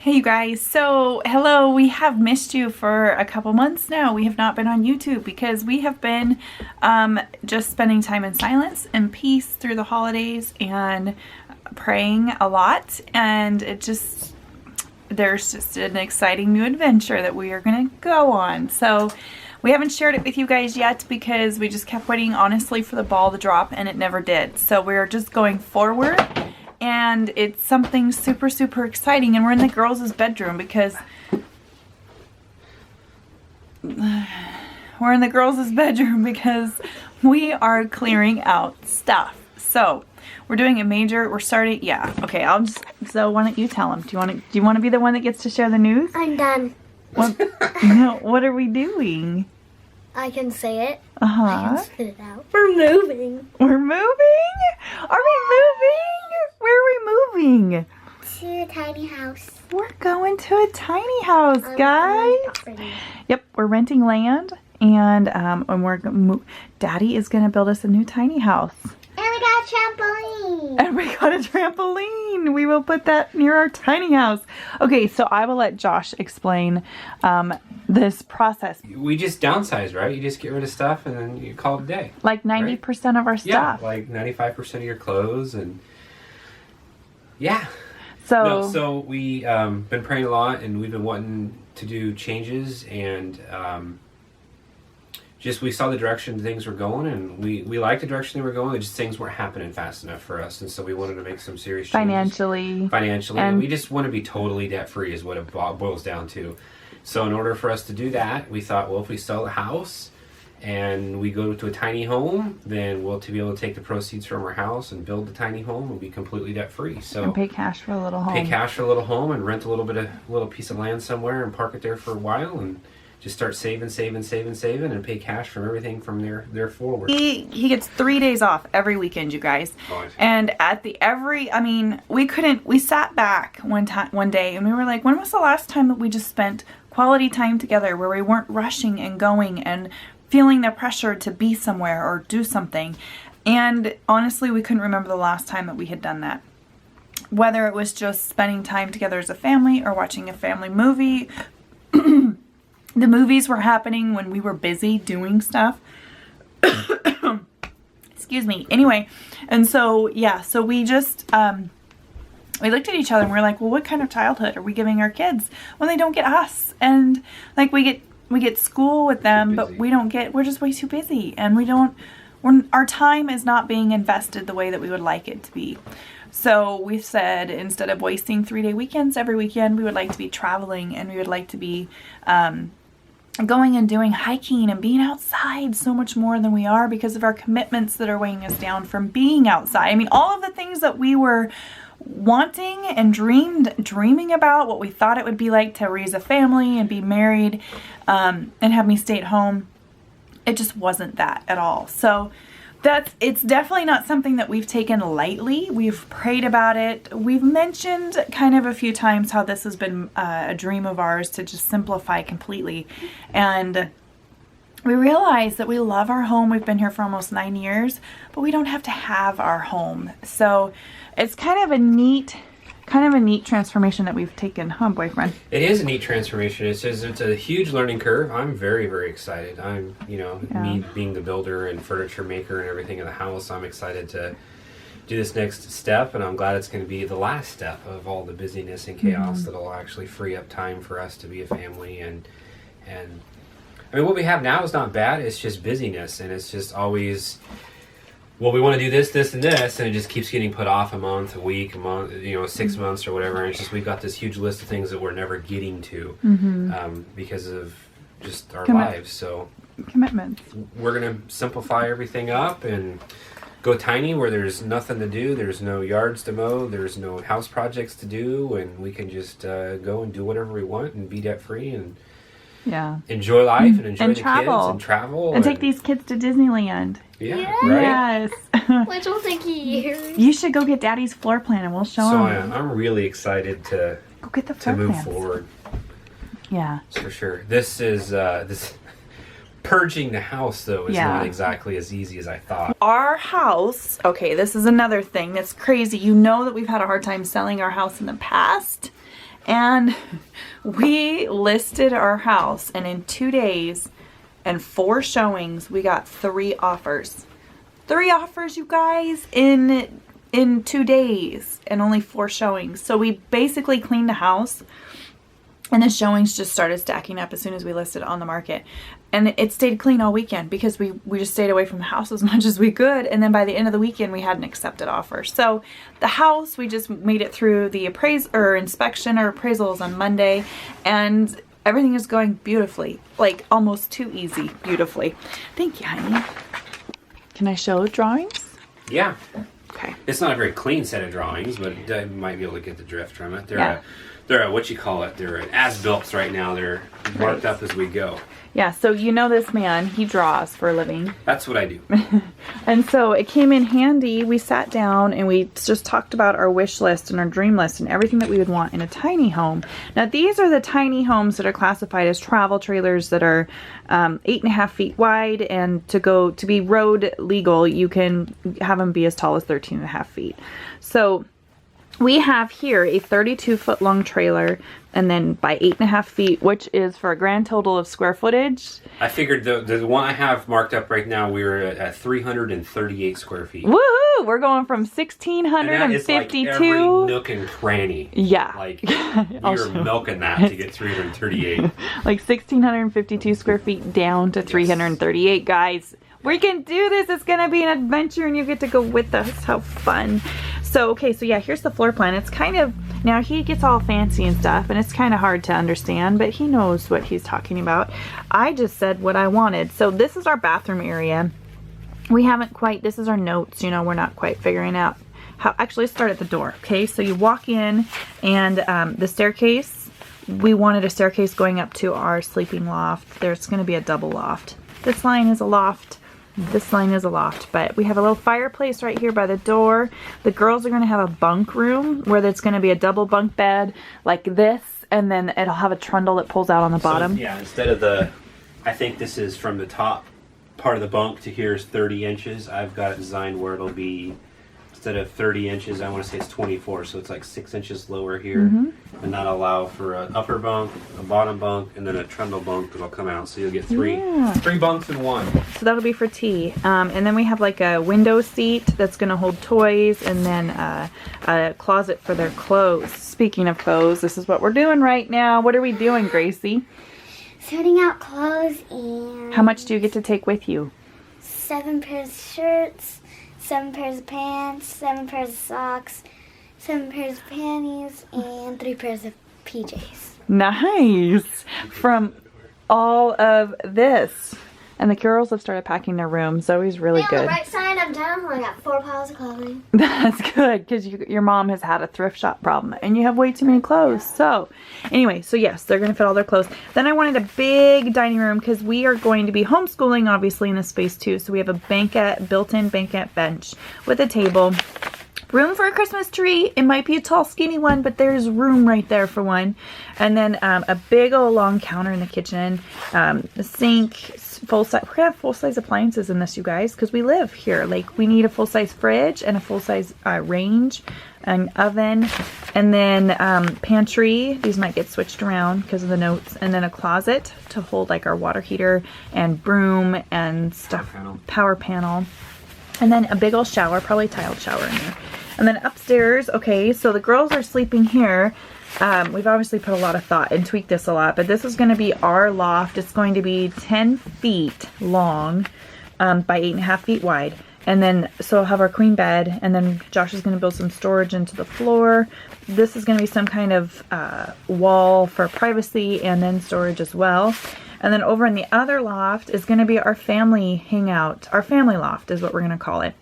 Hey you guys, so hello, we have missed you for a couple months now. We have not been on YouTube because we have been just spending time in silence and peace through the holidays and praying a lot, and there's just an exciting new adventure that we are going to go on. So we haven't shared it with you guys yet because we just kept waiting honestly for the ball to drop and it never did. So we're just going forward. And it's something super, super exciting. And we're in the girls' bedroom because we are clearing out stuff. So we're doing we're starting, yeah. Okay, so why don't you tell them? Do you want to be the one that gets to share the news? I'm done. What are we doing? I can say it. Uh-huh. I can spit it out. We're moving. We're moving? Are we moving? Where are we moving? To a tiny house. We're going to a tiny house, guys. Yep, we're renting land, and Daddy is going to build us a new tiny house. And we got a trampoline. And we got a trampoline. We will put that near our tiny house. Okay, so I will let Josh explain this process. We just downsize, right? You just get rid of stuff and then you call it a day. Like 90% of our stuff. Yeah, like 95% of your clothes, and yeah. So we been praying a lot, and we've been wanting to do changes, and just we saw the direction things were going, and we liked the direction they were going. Just things weren't happening fast enough for us, and so we wanted to make some serious changes. Financially, and we just want to be totally debt free is what it boils down to. So in order for us to do that, we thought, well, if we sell the house and we go to a tiny home, then we'll be able to take the proceeds from our house and build the tiny home and be completely debt free. So and pay cash for a little home. Pay cash for a little home and rent a little piece of land somewhere and park it there for a while and just start saving and pay cash from everything from there forward. He gets 3 days off every weekend, you guys. Right. And we sat back one day and we were like, when was the last time that we just spent quality time together where we weren't rushing and going and feeling the pressure to be somewhere or do something? And honestly, we couldn't remember the last time that we had done that. Whether it was just spending time together as a family or watching a family movie. The movies were happening when we were busy doing stuff. Excuse me. Anyway, and so, yeah, so we just, we looked at each other and we were like, well, what kind of childhood are we giving our kids when they don't get us? And like we get school with them, but we're just way too busy, and our time is not being invested the way that we would like it to be. So we've said, instead of wasting 3-day weekends every weekend, we would like to be traveling, and we would like to be going and doing hiking and being outside so much more than we are because of our commitments that are weighing us down from being outside. I mean, all of the things that we were wanting and dreaming about, what we thought it would be like to raise a family and be married and have me stay at home, it just wasn't that at all. So it's definitely not something that we've taken lightly. We've prayed about it. We've mentioned kind of a few times how this has been a dream of ours to just simplify completely. And we realize that we love our home. We've been here for almost 9 years, but we don't have to have our home. So it's kind of a neat transformation that we've taken, huh, boyfriend? It is a neat transformation. It's a huge learning curve. I'm very, very excited. Me being the builder and furniture maker and everything in the house, I'm excited to do this next step, and I'm glad it's going to be the last step of all the busyness and chaos that'll actually free up time for us to be a family. And I mean, what we have now is not bad. It's just busyness, and it's just always, well, we want to do this, this, and this, and it just keeps getting put off a month, a week, a month, 6 months or whatever. And it's just, we've got this huge list of things that we're never getting to because of just our lives. So commitments. We're going to simplify everything up and go tiny where there's nothing to do. There's no yards to mow. There's no house projects to do. And we can just go and do whatever we want and be debt free and enjoy life and enjoy the kids and travel. And take these kids to Disneyland. Yeah, right? Yes. Which will take years. You should go get Daddy's floor plan and we'll show him. So I'm really excited to go get the floor move plans. forward. Yeah. For sure. This is purging the house, though, is not exactly as easy as I thought. Our house, okay, this is another thing that's crazy. You know that we've had a hard time selling our house in the past. And we listed our house, and in 2 days and 4 showings, we got 3 offers. 3 offers, you guys, in 2 days and only 4 showings. So we basically cleaned the house, and the showings just started stacking up as soon as we listed it on the market. And it stayed clean all weekend because we just stayed away from the house as much as we could. And then by the end of the weekend, we had an accepted offer. So the house, we just made it through the inspection or appraisals on Monday, and everything is going beautifully, like almost too easy, beautifully. Thank you, honey. Can I show drawings? Yeah. Okay. It's not a very clean set of drawings, but I might be able to get the drift from it. Yeah. They're what you call it. They're as-built right now. They're marked up as we go. Yeah, so you know this man, he draws for a living. That's what I do. And so it came in handy. We sat down and we just talked about our wish list and our dream list and everything that we would want in a tiny home. Now these are the tiny homes that are classified as travel trailers that are 8.5 feet wide, and to be road legal, you can have them be as tall as 13.5 feet. So we have here a 32-foot long trailer, and then by 8.5 feet, which is for a grand total of square footage. I figured the one I have marked up right now, we were at 338 square feet. Woohoo! We're going from 1,652. And that is like every nook and cranny. Yeah. Like, we were milking that to get 338. Like 1,652 square feet down to 338, guys. We can do this. It's going to be an adventure, and you get to go with us. How fun. So, okay, so yeah, here's the floor plan. It's kind of, now he gets all fancy and stuff, and it's kind of hard to understand, but he knows what he's talking about. I just said what I wanted. So this is our bathroom area. We haven't quite, this is our notes, you know, we're not quite figuring out how, actually let's start at the door, okay? So you walk in, and the staircase, we wanted a staircase going up to our sleeping loft. There's going to be a double loft. This line is a loft. This line is a loft, but we have a little fireplace right here by the door. The girls are going to have a bunk room where there's going to be a double bunk bed like this, and then it'll have a trundle that pulls out on the bottom. So, yeah, instead of I think this is from the top part of the bunk to here is 30 inches. I've got it designed where it'll be, instead of 30 inches, I want to say it's 24, so it's like 6 inches lower here. And that'll allow for an upper bunk, a bottom bunk, and then a trundle bunk that'll come out. So you'll get three bunks in one. So that'll be for tea. And then we have like a window seat that's going to hold toys, and then a closet for their clothes. Speaking of clothes, this is what we're doing right now. What are we doing, Gracie? Sorting out clothes and... How much do you get to take with you? 7 pairs of shirts, 7 pairs of pants, 7 pairs of socks, 7 pairs of panties, and 3 pairs of PJs. Nice! From all of this. And the girls have started packing their room. Zoe's really good. On the right side, I'm done. I got 4 piles of clothing. That's good, because your mom has had a thrift shop problem, and you have way too many clothes. So, anyway, so yes, they're going to fit all their clothes. Then I wanted a big dining room, because we are going to be homeschooling, obviously, in this space, too. So we have a built-in banquette bench with a table. Room for a Christmas tree. It might be a tall, skinny one, but there's room right there for one. And then a big old long counter in the kitchen. The sink, full-size. We're going to have full-size appliances in this, you guys, because we live here. Like, we need a full-size fridge and a full-size range, an oven, and then pantry. These might get switched around because of the notes. And then a closet to hold, like, our water heater and broom and stuff. Power panel. And then a big old shower, probably tiled shower in there. And then upstairs, okay, so the girls are sleeping here. We've obviously put a lot of thought and tweaked this a lot, but this is going to be our loft. It's going to be 10 feet long by 8.5 feet wide. And then, so we'll have our queen bed, and then Josh is going to build some storage into the floor. This is going to be some kind of wall for privacy and then storage as well. And then over in the other loft is going to be our family hangout. Our family loft is what we're going to call it.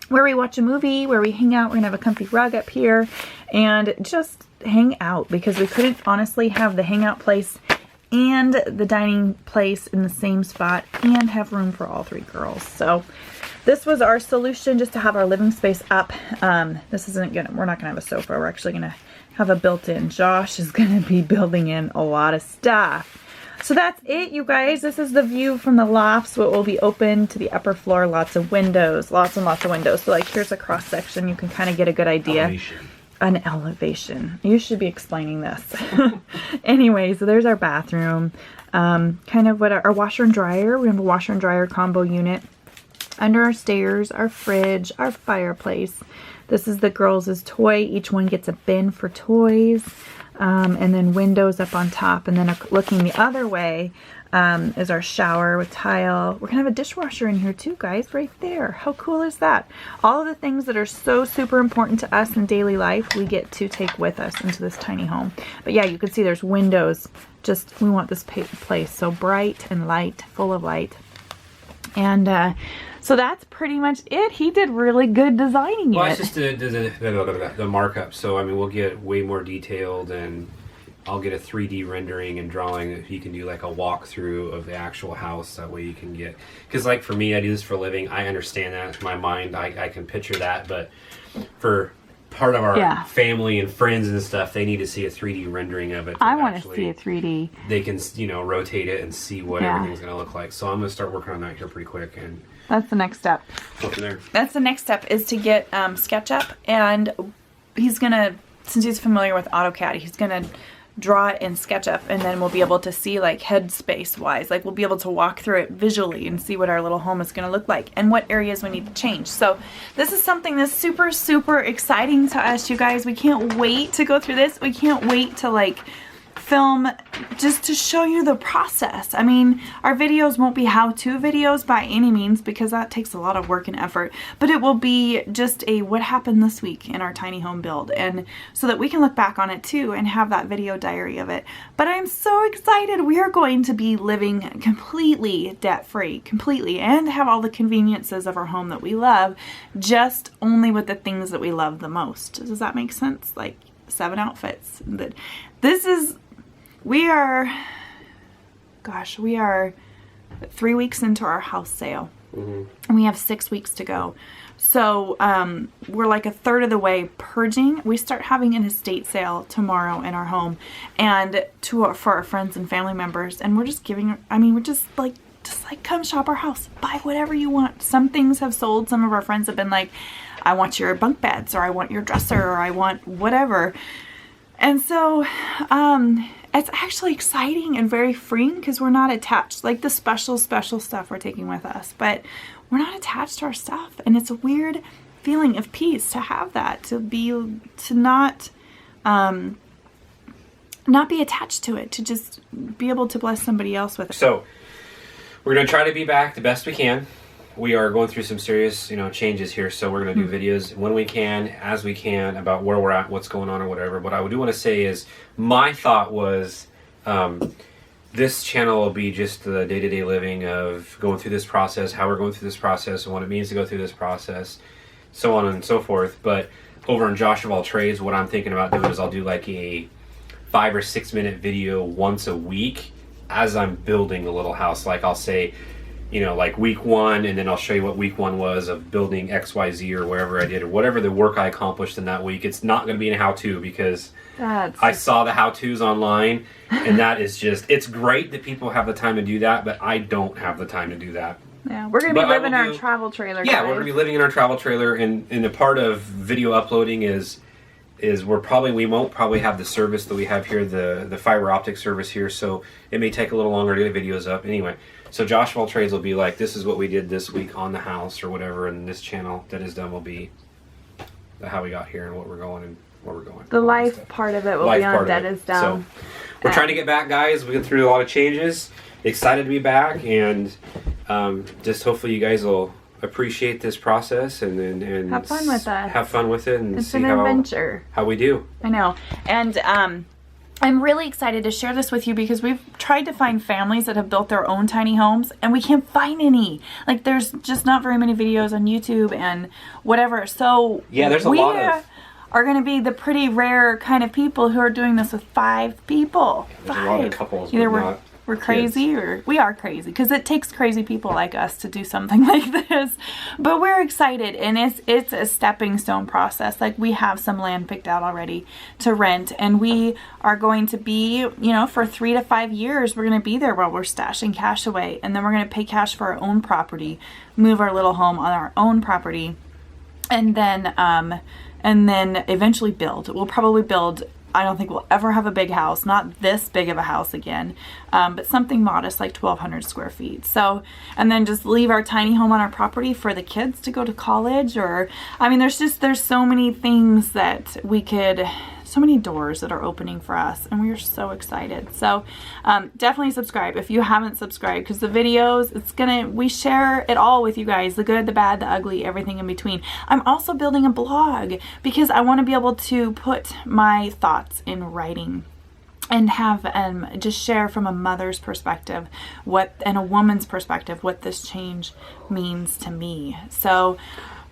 Where we watch a movie, where we hang out. We're going to have a comfy rug up here and just hang out, because we couldn't honestly have the hangout place and the dining place in the same spot and have room for all 3 girls. So this was our solution, just to have our living space up. This isn't gonna, we're not gonna have a sofa. We're actually gonna have a built-in. Josh is gonna be building in a lot of stuff. So that's it, you guys. This is the view from the loft. So it will be open to the upper floor. Lots of windows, lots and lots of windows. So like, here's a cross section. You can kind of get a good idea. an elevation. You should be explaining this. Anyway, so there's our bathroom. Kind of what our washer and dryer. We have a washer and dryer combo unit. Under our stairs, our fridge, our fireplace. This is the girls' toy. Each one gets a bin for toys. And then windows up on top. And then looking the other way is our shower with tile. We're gonna have a dishwasher in here too, guys, right there. How cool is that? All of the things that are so super important to us in daily life, we get to take with us into this tiny home. But yeah, you can see there's windows. Just, we want this place so bright and light, full of light. And so that's pretty much it. He did really good designing Well, it. it's just the markup. So, I mean, we'll get way more detailed, and I'll get a 3D rendering and drawing. If you can do like a walkthrough of the actual house, that way you can get... Because like for me, I do this for a living. I understand that. In my mind, I can picture that. But for part of our family and friends and stuff, they need to see a 3D rendering of it. I want to see a 3D. They can, you know, rotate it and see what everything's going to look like. So I'm going to start working on that here pretty quick. And that's the next step. Go from there. That's the next step, is to get SketchUp, and he's gonna, since he's familiar with AutoCAD, he's gonna draw it in SketchUp, and then we'll be able to see like headspace wise, like we'll be able to walk through it visually and see what our little home is gonna look like and what areas we need to change. So this is something that's super, super exciting to us, you guys. We can't wait to go through this. We can't wait to like film just to show you the process. I mean, our videos won't be how-to videos by any means, because that takes a lot of work and effort, but it will be just a what happened this week in our tiny home build, and so that we can look back on it too and have that video diary of it. But I'm so excited. We are going to be living completely debt-free, completely, and have all the conveniences of our home that we love, just only with the things that we love the most. Does that make sense? Like 7 outfits. But this is... We are 3 weeks into our house sale, and we have 6 weeks to go. So we're like a third of the way purging. We start having an estate sale tomorrow in our home, and for our friends and family members. And we're just giving, I mean, we're just like come shop our house, buy whatever you want. Some things have sold. Some of our friends have been like, I want your bunk beds, or I want your dresser, or I want whatever. And so it's actually exciting and very freeing, because we're not attached, like the special stuff we're taking with us, but we're not attached to our stuff. And it's a weird feeling of peace to have that, to not be attached to it, to just be able to bless somebody else with it. So we're going to try to be back the best we can. We are going through some serious, changes here, so we're going to do videos when we can, as we can, about where we're at, what's going on, or whatever. What I do want to say is, my thought was, this channel will be just the day-to-day living of going through this process, how we're going through this process, and what it means to go through this process, so on and so forth. But over in Josh of All Trades, what I'm thinking about doing is I'll do like a 5 or 6 minute video once a week as I'm building a little house. Like I'll say, like week 1, and then I'll show you what week 1 was of building XYZ or wherever I did, or whatever the work I accomplished in that week. It's not going to be a how-to, because I saw the how-tos online, and that is just, it's great that people have the time to do that, but I don't have the time to do that. Yeah, we're going to be living in our travel trailer. Yeah, we're going to be living in our travel trailer, and the part of video uploading is we won't probably have the service that we have here, the fiber optic service here, so it may take a little longer to get videos up. Anyway, so Josh of All Trades will be like, this is what we did this week on the house or whatever, and this channel, Debtisdum, will be how we got here and what we're going and where we're going. The life part of it will be on Debtisdum. So we're trying to get back, guys. We went through a lot of changes. Excited to be back, and just hopefully you guys will appreciate this process and have fun with us. Have fun with it, and it's see an adventure. How we do. I know. And I'm really excited to share this with you, because we've tried to find families that have built their own tiny homes, and we can't find any. Like, there's just not very many videos on YouTube and whatever. So yeah, there's a lot of... are going to be the pretty rare kind of people who are doing this with 5 people. There's a lot of couples. Either we're crazy, or we are crazy, because it takes crazy people like us to do something like this. But we're excited, and it's a stepping stone process. Like, we have some land picked out already to rent, and we are going to be, for 3 to 5 years, we're going to be there while we're stashing cash away, and then we're going to pay cash for our own property, move our little home on our own property, and then and then eventually build. We'll probably build, I don't think we'll ever have a big house, not this big of a house again, but something modest like 1,200 square feet. So, and then just leave our tiny home on our property for the kids to go to college, or, I mean, there's so many things that we could, so many doors that are opening for us, and we are so excited. So definitely subscribe if you haven't subscribed, because the videos, we share it all with you guys, the good, the bad, the ugly, everything in between. I'm also building a blog because I want to be able to put my thoughts in writing and have just share from a mother's perspective and a woman's perspective what this change means to me. So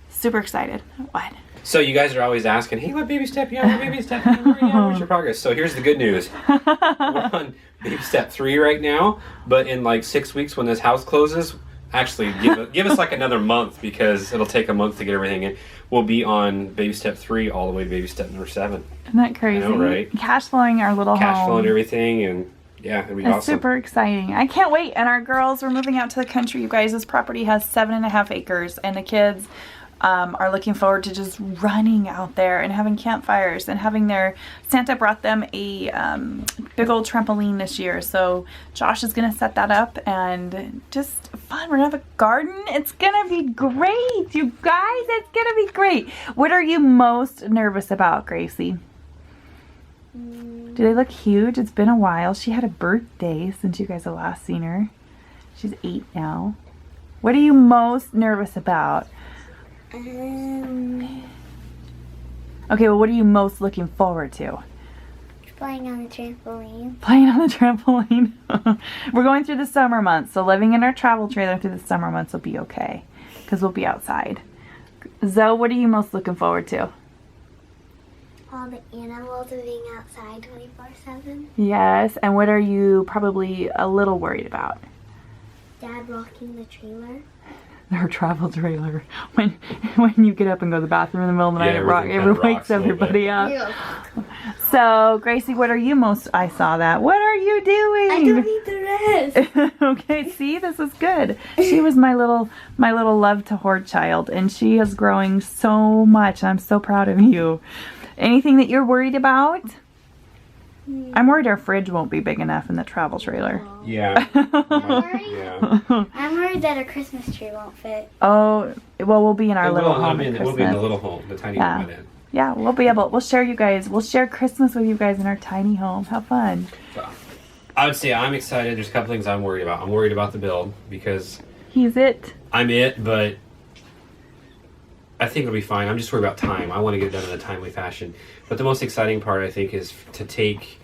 super excited. What? So you guys are always asking, hey, what baby step you on? What baby step you on? Where are you at? What's your progress? So here's the good news. We're on baby step 3 right now, but in like 6 weeks when this house closes, actually give us like another month, because it'll take a month to get everything in. We'll be on baby step 3 all the way to baby step number 7. Isn't that crazy? I know, right? Cash flowing our little home. Cash flowing everything, and yeah, it'll be It's awesome. super exciting. I can't wait. And our girls, we're moving out to the country. You guys, this property has 7.5 acres, and the kids are looking forward to just running out there and having campfires and having Santa brought them a big old trampoline this year. So Josh is going to set that up, and just fun. We're going to have a garden. It's going to be great, you guys. It's going to be great. What are you most nervous about, Gracie? Do they look huge? It's been a while. She had a birthday since you guys have last seen her. She's 8 now. What are you most nervous about? Okay, well, what are you most looking forward to? Playing on the trampoline. Playing on the trampoline. We're going through the summer months, so living in our travel trailer through the summer months will be okay, because we'll be outside. Zoe, what are you most looking forward to? All the animals are being outside 24/7. Yes, and what are you probably a little worried about? Dad rocking the trailer. Our travel trailer. When you get up and go to the bathroom in the middle of the night, it wakes everybody up. Yeah. So, Gracie, what are you most... I saw that. What are you doing? I don't need the rest. Okay, see, this is good. She was my little love to hoard child, and she is growing so much. I'm so proud of you. Anything that you're worried about? I'm worried our fridge won't be big enough in the travel trailer. Yeah. I'm worried that a Christmas tree won't fit. Oh, well, we'll be in our little home. We'll be in the little home, the tiny home by then. Yeah, we'll share you guys. We'll share Christmas with you guys in our tiny home. How fun. So, I would say I'm excited. There's a couple things I'm worried about. I'm worried about the build, because He's it. I'm it, but I think it'll be fine. I'm just worried about time. I want to get it done in a timely fashion. But the most exciting part, I think, is to take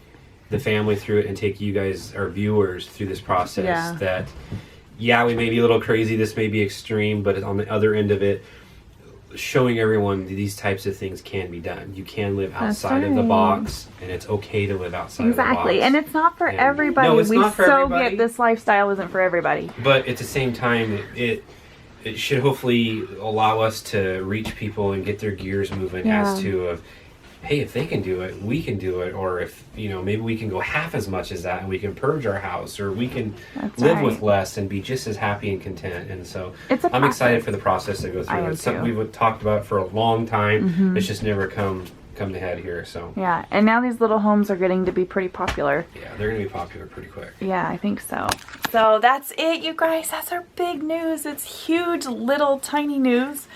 the family through it and take you guys, our viewers, through this process. Yeah. That, yeah, we may be a little crazy. This may be extreme, but on the other end of it, showing everyone these types of things can be done. You can live outside of the box, and it's okay to live outside of the box. Exactly, and it's not for everybody. No, it's not for everybody. Get this lifestyle isn't for everybody. But at the same time, it should hopefully allow us to reach people and get their gears moving as to hey, if they can do it, we can do it. Or if, maybe we can go half as much as that, and we can purge our house, or we can live with less and be just as happy and content. And so I'm excited for the process to go through. It's something we've talked about for a long time. It's just never come to head here. So yeah, and now these little homes are getting to be pretty popular. Yeah, they're gonna be popular pretty quick. Yeah, I think so. So that's it, you guys. That's our big news. It's huge, little, tiny news.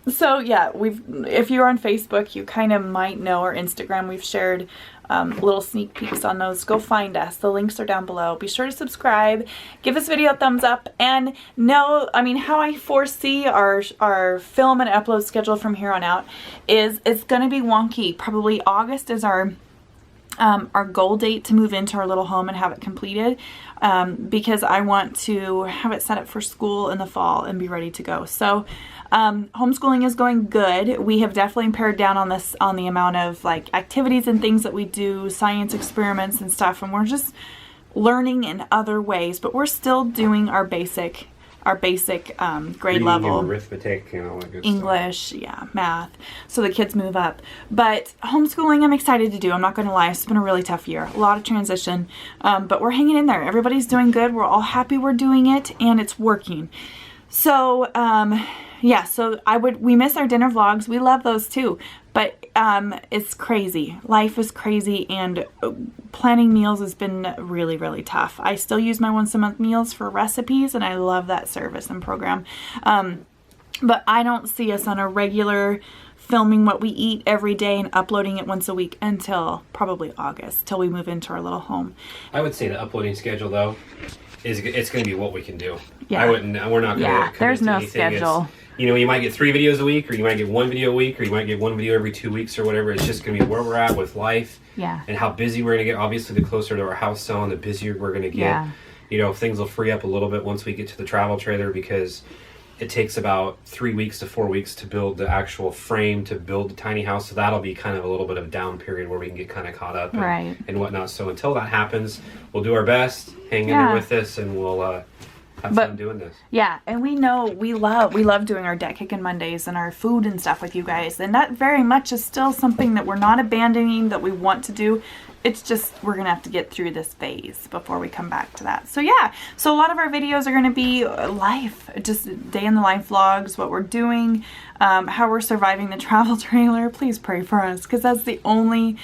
So yeah, if you're on Facebook, you kind of might know, or Instagram, we've shared little sneak peeks on those. Go find us. The links are down below. Be sure to subscribe. Give this video a thumbs up. And how I foresee our film and upload schedule from here on out is it's going to be wonky. Probably August is our goal date to move into our little home and have it completed, because I want to have it set up for school in the fall and be ready to go. So homeschooling is going good. We have definitely pared down on the amount of activities and things that we do, science experiments and stuff, and we're just learning in other ways, but we're still doing our basic grade Reading level and arithmetic and all that good English, stuff. yeah, math, so the kids move up. But homeschooling, I'm excited to do. I'm not going to lie, it's been a really tough year, a lot of transition, but we're hanging in there. Everybody's doing good. We're all happy we're doing it, and it's working. So, yeah, so we miss our dinner vlogs. We love those too, but it's crazy. Life is crazy, and planning meals has been really, really tough. I still use my once a month meals for recipes, and I love that service and program. But I don't see us on a regular filming what we eat every day and uploading it once a week until probably August, till we move into our little home. I would say the uploading schedule, though, it's going to be what we can do. Yeah. We're not going to commit there's to no anything. schedule. You might get 3 videos a week, or you might get 1 video a week, or you might get 1 video every 2 weeks or whatever. It's just going to be where we're at with life and how busy we're going to get. Obviously, the closer to our house selling, the busier we're going to get. Yeah. Things will free up a little bit once we get to the travel trailer, because it takes about 3 weeks to 4 weeks to build the actual frame to build the tiny house. So that'll be kind of a little bit of a down period where we can get kind of caught up and whatnot. So until that happens, we'll do our best, hang in there with this, and we'll have fun doing this. Yeah, and we know we love doing our deck kicking Mondays and our food and stuff with you guys. And that very much is still something that we're not abandoning, that we want to do. It's just, we're going to have to get through this phase before we come back to that. So yeah, so a lot of our videos are going to be life, just day in the life vlogs, what we're doing, how we're surviving the travel trailer. Please pray for us, because that's the only,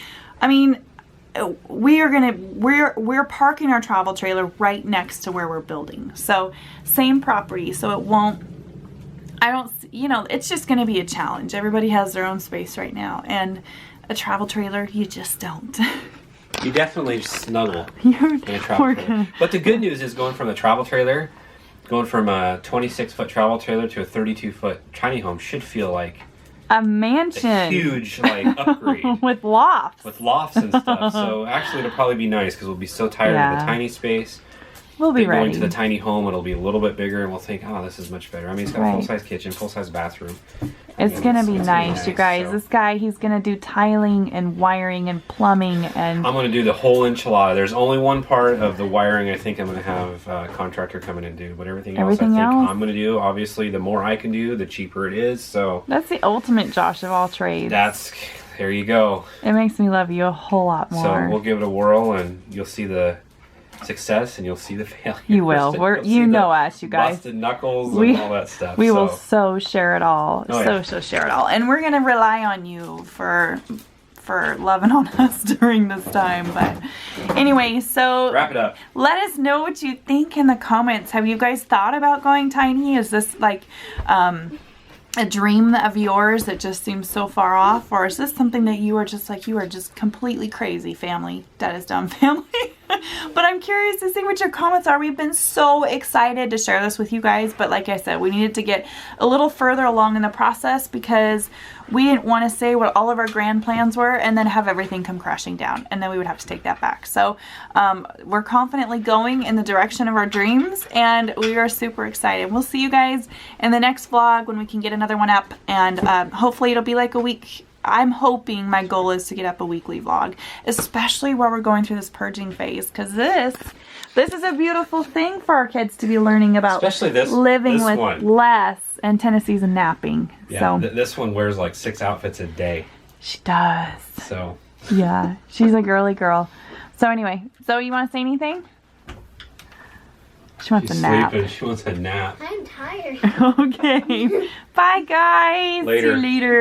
we're parking our travel trailer right next to where we're building. So same property, so it won't, it's just going to be a challenge. Everybody has their own space right now, and a travel trailer, you just don't. You definitely snuggle in a travel trailer. But the good news is, going from a 26-foot travel trailer to a 32-foot tiny home should feel like a mansion. A huge upgrade. With lofts. With lofts and stuff. So actually it'll probably be nice, because we'll be so tired of the tiny space. We'll be ready. Going to the tiny home, it'll be a little bit bigger, and we'll think, oh, this is much better. It's got a full-size kitchen, full-size bathroom. It's going to be nice, you guys. So. This guy, he's going to do tiling and wiring and plumbing. And I'm going to do the whole enchilada. There's only one part of the wiring I think I'm going to have a contractor come in and do. But everything else I'm going to do. Obviously, the more I can do, the cheaper it is. So that's the ultimate Josh of all trades. There you go. It makes me love you a whole lot more. So we'll give it a whirl, and you'll see the success, and you'll see the failure. You will. You know us, you guys. Busted knuckles and all that stuff. We will so share it all. So share it all. And we're gonna rely on you for loving on us during this time. But anyway, so wrap it up. Let us know what you think in the comments. Have you guys thought about going tiny? Is this like a dream of yours that just seems so far off, or is this something that you are just completely crazy family, Debtisdum family? But I'm curious to see what your comments are. We've been so excited to share this with you guys, but like I said, we needed to get a little further along in the process, because we didn't want to say what all of our grand plans were and then have everything come crashing down, and then we would have to take that back. So we're confidently going in the direction of our dreams, and we are super excited. We'll see you guys in the next vlog when we can get another one up, and hopefully it'll be like a week. I'm hoping, my goal is to get up a weekly vlog, especially while we're going through this purging phase, because this is a beautiful thing for our kids to be learning about. Especially living with less, and Tennessee's a napping. Yeah, so this one wears like 6 outfits a day. She does. So yeah, she's a girly girl. So anyway, so you want to say anything? She wants a nap. Sleeping. She wants a nap. I'm tired. Okay. Bye, guys. Later. See you later.